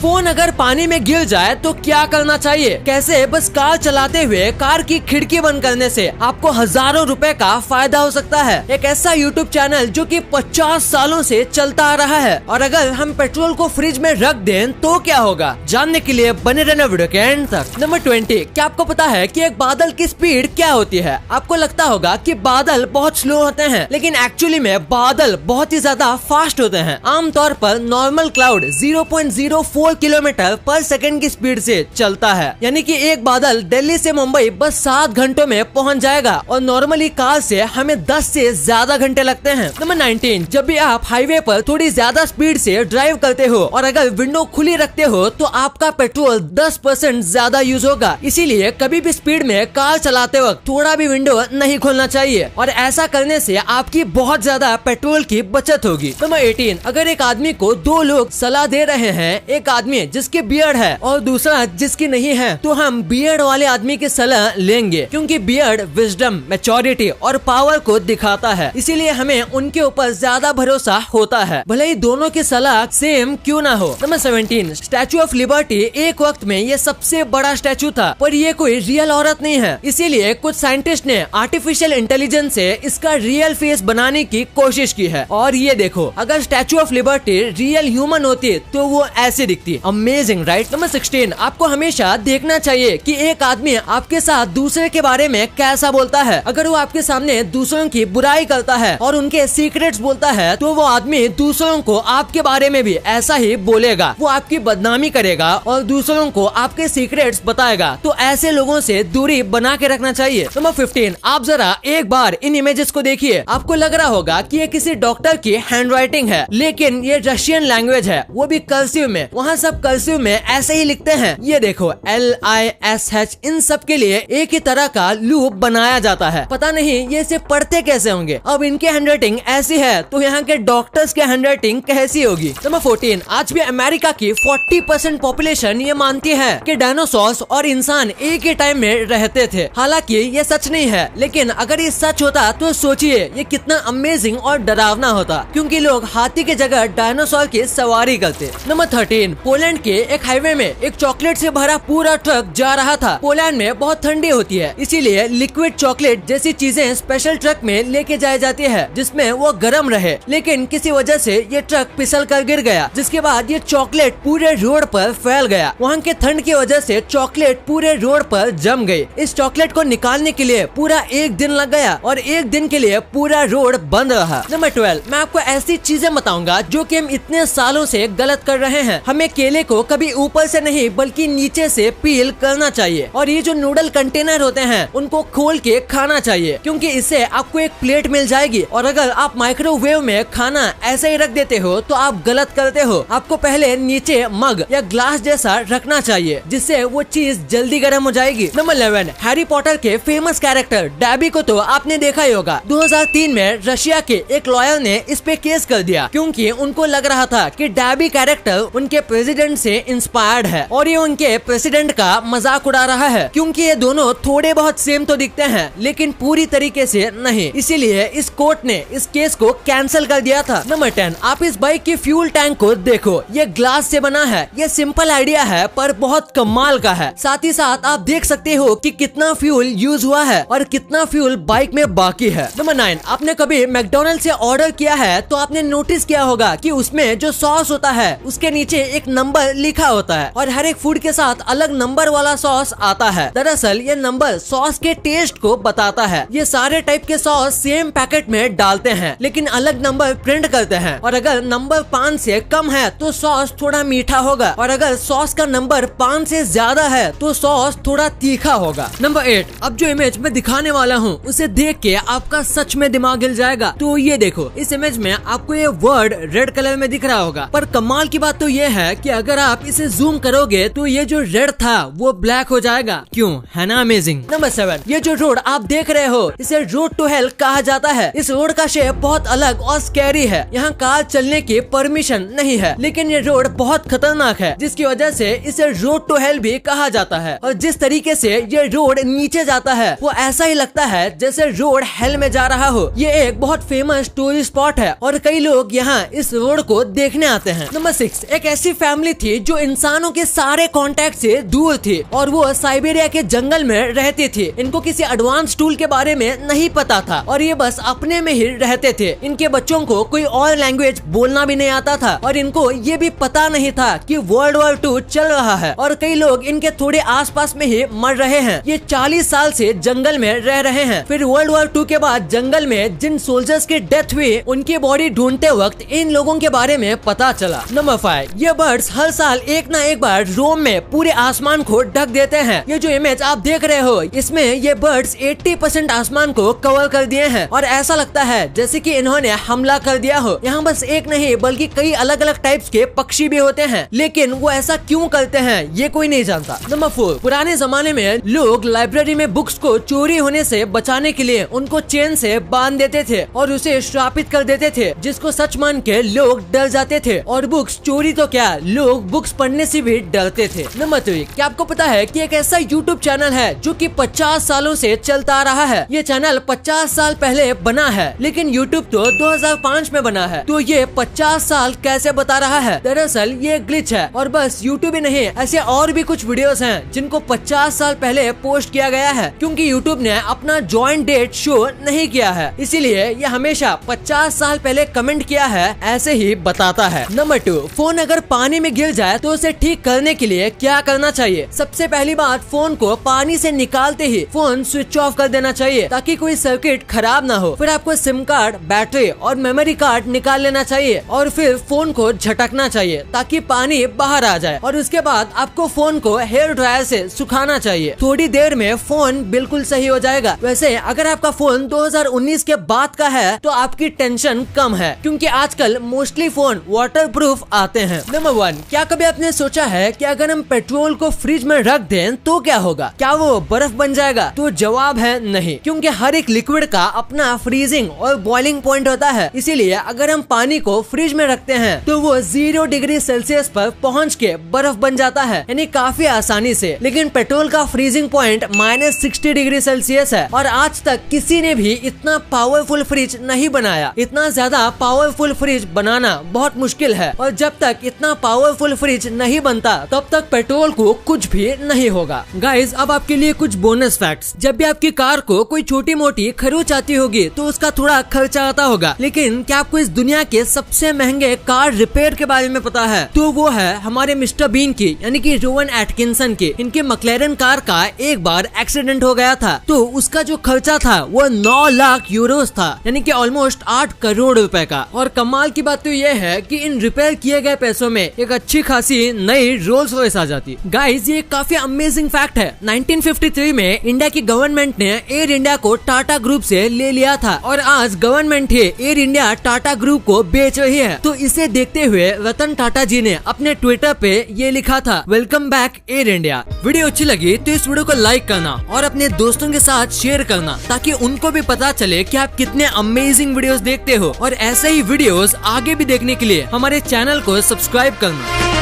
Phone अगर पानी में गिर जाए तो क्या करना चाहिए? कैसे बस कार चलाते हुए कार की खिड़की बंद करने से आपको हजारों रुपए का फायदा हो सकता है। एक ऐसा यूट्यूब चैनल जो कि 50 सालों से चलता आ रहा है। और अगर हम पेट्रोल को फ्रिज में रख दें तो क्या होगा? जानने के लिए बने रहना वीडियो के एंड तक। नंबर 20, क्या आपको पता है कि एक बादल की स्पीड क्या होती है? आपको लगता होगा कि बादल बहुत स्लो होते हैं, लेकिन एक्चुअली में बादल बहुत ही ज्यादा फास्ट होते हैं। आमतौर पर नॉर्मल क्लाउड 0.04 किलोमीटर पर सेकंड की स्पीड से चलता है, यानी कि एक बादल दिल्ली से मुंबई बस 7 घंटों में पहुंच जाएगा और नॉर्मली कार से हमें 10 से ज्यादा घंटे लगते हैं। नंबर 19, जब भी आप हाईवे पर थोड़ी ज्यादा स्पीड से ड्राइव करते हो और अगर विंडो खुली रखते हो तो आपका पेट्रोल 10% ज्यादा यूज होगा। इसीलिए कभी भी स्पीड में कार चलाते वक्त थोड़ा भी विंडो नहीं खोलना चाहिए और ऐसा करने से आपकी बहुत ज्यादा पेट्रोल की बचत होगी। नंबर 18, अगर एक आदमी को 2 लोग सलाह दे रहे हैं, एक आदमी जिसकी बियर्ड है और दूसरा जिसकी नहीं है, तो हम बियर्ड वाले आदमी की सलाह लेंगे क्योंकि बियर्ड विजडम, मैच्योरिटी और पावर को दिखाता है। इसीलिए हमें उनके ऊपर ज्यादा भरोसा होता है, भले ही दोनों की सलाह सेम क्यों ना हो। नंबर 17, स्टैचू ऑफ लिबर्टी एक वक्त में ये सबसे बड़ा स्टैचू था, पर ये कोई रियल औरत नहीं है। इसीलिए कुछ साइंटिस्ट ने आर्टिफिशियल इंटेलिजेंस से इसका रियल फेस बनाने की कोशिश की है। और ये देखो, अगर statue of liberty real human होती तो वो ऐसे दिखती। Amazing, right? नंबर 16, आपको हमेशा देखना चाहिए कि एक आदमी आपके साथ दूसरे के बारे में कैसा बोलता है। अगर वो आपके सामने दूसरों की बुराई करता है और उनके सीक्रेट्स बोलता है तो वो आदमी दूसरों को आपके बारे में भी ऐसा ही बोलेगा। वो आपकी बदनामी करेगा और दूसरों को आपके सीक्रेट्स बताएगा। तो ऐसे लोगों से दूरी बना के रखना चाहिए। नंबर 15, आप जरा एक बार इन इमेजेस को देखिए। आपको लग रहा होगा कि ये किसी डॉक्टर की हैंडराइटिंग है, लेकिन ये रशियन लैंग्वेज है, वो भी कर्सिव में। वहाँ सब कर्सिव में ऐसे ही लिखते हैं। ये देखो, LISH, इन सब के लिए एक ही तरह का लूप बनाया जाता है। पता नहीं ये इसे पढ़ते कैसे होंगे। अब इनके हैंडराइटिंग ऐसी है तो यहाँ के डॉक्टर्स के हैंडराइटिंग कैसी होगी? नंबर 14, आज भी अमेरिका की 40% पॉपुलेशन ये मानती है कि डायनासोर्स और इंसान एक ही टाइम में रहते थे। हालांकि ये सच नहीं है, लेकिन अगर ये सच होता तो सोचिए ये कितना अमेजिंग और डरावना होता, क्योंकि लोग हाथी की जगह डायनासोर की सवारी करते। नंबर 13, पोलैंड के एक हाईवे में एक चॉकलेट से भरा पूरा ट्रक जा रहा था। पोलैंड में बहुत ठंडी होती है, इसीलिए लिक्विड चॉकलेट जैसी चीजें स्पेशल ट्रक में लेके जाई जाती है जिसमें वो गर्म रहे। लेकिन किसी वजह से ये ट्रक फिसल कर गिर गया, जिसके बाद ये चॉकलेट पूरे रोड पर फैल गया। वहाँ के ठंड की वजह से चॉकलेट पूरे रोड पर जम गई। इस चॉकलेट को निकालने के लिए पूरा 1 दिन लग गया और 1 दिन के लिए पूरा रोड बंद रहा। नंबर 12, मैं आपको ऐसी चीजें बताऊंगा जो कि हम इतने सालों से गलत कर रहे हैं। हमें केले को कभी ऊपर से नहीं बल्कि नीचे से पील करना चाहिए और ये जो नूडल कंटेनर होते हैं उनको खोल के खाना चाहिए, क्योंकि इससे आपको एक प्लेट मिल जाएगी। और अगर आप माइक्रोवेव में खाना ऐसे ही रख देते हो तो आप गलत करते हो। आपको पहले नीचे मग या ग्लास जैसा रखना चाहिए, जिससे वो चीज जल्दी गर्म हो जाएगी। नंबर 11, हैरी पॉटर के फेमस कैरेक्टर डैबी को तो आपने देखा ही होगा। 2003 में रशिया के एक लॉयर ने इस पे केस कर दिया, क्योंकि उनको लग रहा था कि डैबी कैरेक्टर उनके प्रेसिडेंट से इंस्पायर्ड है और ये उनके प्रेसिडेंट का मजाक उड़ा रहा है, क्योंकि ये दोनों थोड़े बहुत सेम तो दिखते हैं लेकिन पूरी तरीके से नहीं। इसीलिए इस कोर्ट ने इस केस को कैंसिल कर दिया था। नंबर 10, आप इस बाइक की फ्यूल टैंक को देखो, ये ग्लास से बना है। ये सिंपल आइडिया है पर बहुत कमाल का है। साथ ही साथ आप देख सकते हो कि कितना फ्यूल यूज हुआ है और कितना फ्यूल बाइक में बाकी है। नंबर 9, आपने कभी मैकडोनल्ड से ऑर्डर किया है तो आपने नोटिस किया होगा कि उसमें जो सॉस होता है उसके नीचे एक नंबर लिखा होता है और हर एक फूड के साथ अलग नंबर वाला सॉस आता है। दरअसल ये नंबर सॉस के टेस्ट को बताता है। ये सारे टाइप के सॉस सेम पैकेट में डालते हैं लेकिन अलग नंबर प्रिंट करते हैं, और अगर नंबर 5 से कम है तो सॉस थोड़ा मीठा होगा और अगर सॉस का नंबर 5 से ज्यादा है तो सॉस थोड़ा तीखा होगा। नंबर 8, अब जो इमेज मैं दिखाने वाला हूँ उसे देख के आपका सच में दिमाग हिल जाएगा। तो ये देखो, इस इमेज में आपको ये वर्ड रेड कलर में दिख रहा होगा, पर कमाल की बात तो ये है कि अगर आप इसे जूम करोगे तो ये जो रेड था वो ब्लैक हो जाएगा। क्यों, है ना अमेजिंग? नंबर 7, ये जो रोड आप देख रहे हो इसे रोड टू हेल कहा जाता है। इस रोड का शेप बहुत अलग और स्कैरी है। यहाँ कार चलने की परमिशन नहीं है, लेकिन ये रोड बहुत खतरनाक है, जिसकी वजह से इसे रोड टू हेल भी कहा जाता है। और जिस तरीके से ये रोड नीचे जाता है वो ऐसा ही लगता है जैसे रोड हेल में जा रहा हो। ये एक बहुत फेमस टूरिस्ट स्पॉट है और कई लोग यहाँ इस रोड को देखने आते हैं। नंबर 6, एक ऐसी फैमिली फैमिली थी जो इंसानों के सारे कांटेक्ट से दूर थी और वो साइबेरिया के जंगल में रहती थी। इनको किसी एडवांस टूल के बारे में नहीं पता था और ये बस अपने में ही रहते थे। इनके बच्चों को कोई और लैंग्वेज बोलना भी नहीं आता था और इनको ये भी पता नहीं था कि वर्ल्ड वॉर 2 चल रहा है और कई लोग इनके थोड़े आसपास में ही मर रहे हैं। ये 40 साल से जंगल में रह रहे हैं। फिर वर्ल्ड वॉर 2 के बाद जंगल में जिन सोल्जर्स की डेथ हुई उनकी बॉडी ढूंढते वक्त इन लोगों के बारे में पता चला। नंबर 5, ये बर्ड्स हर साल एक ना एक बार रोम में पूरे आसमान को ढक देते हैं। ये जो इमेज आप देख रहे हो इसमें ये बर्ड्स 80% आसमान को कवर कर दिए हैं और ऐसा लगता है जैसे कि इन्होंने हमला कर दिया हो। यहाँ बस एक नहीं बल्कि कई अलग अलग टाइप्स के पक्षी भी होते हैं, लेकिन वो ऐसा क्यों करते हैं ये कोई नहीं जानता। नंबर 4, पुराने जमाने में लोग लाइब्रेरी में बुक्स को चोरी होने से बचाने के लिए उनको चेन से बांध देते थे और उसे श्रापित कर देते थे, जिसको सच मान के लोग डर जाते थे और बुक्स चोरी तो क्या लोग बुक्स पढ़ने से भी डरते थे। नंबर 3, क्या आपको पता है कि एक ऐसा यूट्यूब चैनल है जो कि 50 सालों से चलता आ रहा है। ये चैनल 50 साल पहले बना है, लेकिन यूट्यूब तो 2005 में बना है। तो ये 50 साल कैसे बता रहा है? दरअसल ये ग्लिच है और बस यूट्यूब ही नहीं, ऐसे और भी कुछ वीडियोस हैं जिनको 50 साल पहले पोस्ट किया गया है, क्योंकि यूट्यूब ने अपना जॉइंट डेट शो नहीं किया है, इसीलिए ये हमेशा 50 साल पहले कमेंट किया है ऐसे ही बताता है। नंबर 2, फोन अगर पानी में गिर जाए तो उसे ठीक करने के लिए क्या करना चाहिए? सबसे पहली बात, फोन को पानी से निकालते ही फोन स्विच ऑफ कर देना चाहिए ताकि कोई सर्किट खराब ना हो। फिर आपको सिम कार्ड, बैटरी और मेमोरी कार्ड निकाल लेना चाहिए और फिर फोन को झटकना चाहिए ताकि पानी बाहर आ जाए और उसके बाद आपको फोन को हेयर ड्रायर से सुखाना चाहिए। थोड़ी देर में फोन बिल्कुल सही हो जाएगा। वैसे अगर आपका फोन 2019 के बाद का है तो आपकी टेंशन कम है, क्योंकि आजकल मोस्टली फोन वाटरप्रूफ आते हैं। नंबर 1, क्या कभी आपने सोचा है कि अगर हम पेट्रोल को फ्रिज में रख दें तो क्या होगा? क्या वो बर्फ बन जाएगा? तो जवाब है नहीं, क्योंकि हर एक लिक्विड का अपना फ्रीजिंग और बॉइलिंग पॉइंट होता है। इसीलिए अगर हम पानी को फ्रिज में रखते हैं तो वो 0 डिग्री सेल्सियस पर पहुंच के बर्फ बन जाता है, यानी काफी आसानी से। लेकिन पेट्रोल का फ्रीजिंग पॉइंट -60 डिग्री सेल्सियस है और आज तक किसी ने भी इतना पावरफुल फ्रिज नहीं बनाया। इतना ज्यादा पावरफुल फ्रिज बनाना बहुत मुश्किल है और जब तक इतना पावरफुल फ्रिज नहीं बनता तब तक पेट्रोल को कुछ भी नहीं होगा। गाइस, अब आपके लिए कुछ बोनस फैक्ट्स। जब भी आपकी कार को कोई छोटी मोटी खरोच आती होगी तो उसका थोड़ा खर्चा आता होगा, लेकिन क्या आपको इस दुनिया के सबसे महंगे कार रिपेयर के बारे में पता है? तो वो है हमारे मिस्टर बीन की, यानी कि रोवन एटकिंसन की। इनके मैक्लेरन कार का एक बार एक्सीडेंट हो गया था तो उसका जो खर्चा था वो 9 लाख यूरोस था, यानी कि ऑलमोस्ट 8 करोड़ रुपए का। और कमाल की बात तो ये है कि इन रिपेयर किए गए पैसों में एक अच्छी खासी नई रोल्स रॉयस आ जाती। गाइस, ये काफी अमेजिंग फैक्ट है। 1953 में इंडिया की गवर्नमेंट ने एयर इंडिया को टाटा ग्रुप से ले लिया था और आज गवर्नमेंट ही एयर इंडिया टाटा ग्रुप को बेच रही है। तो इसे देखते हुए रतन टाटा जी ने अपने ट्विटर पे ये लिखा था, welcome back air India. Video अच्छी लगी तो इस वीडियो को लाइक करना और अपने दोस्तों के साथ शेयर करना ताकि उनको भी पता चले कि आप कितने अमेजिंग वीडियोस देखते हो। और ऐसे ही वीडियोस आगे भी देखने के लिए हमारे चैनल को सब्सक्राइब करना।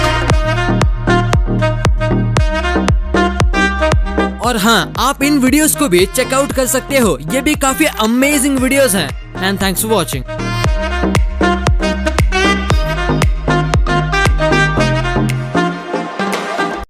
और हाँ, आप इन वीडियोस को भी चेकआउट कर सकते हो, ये भी काफी अमेजिंग वीडियोस हैं। And thanks for watching.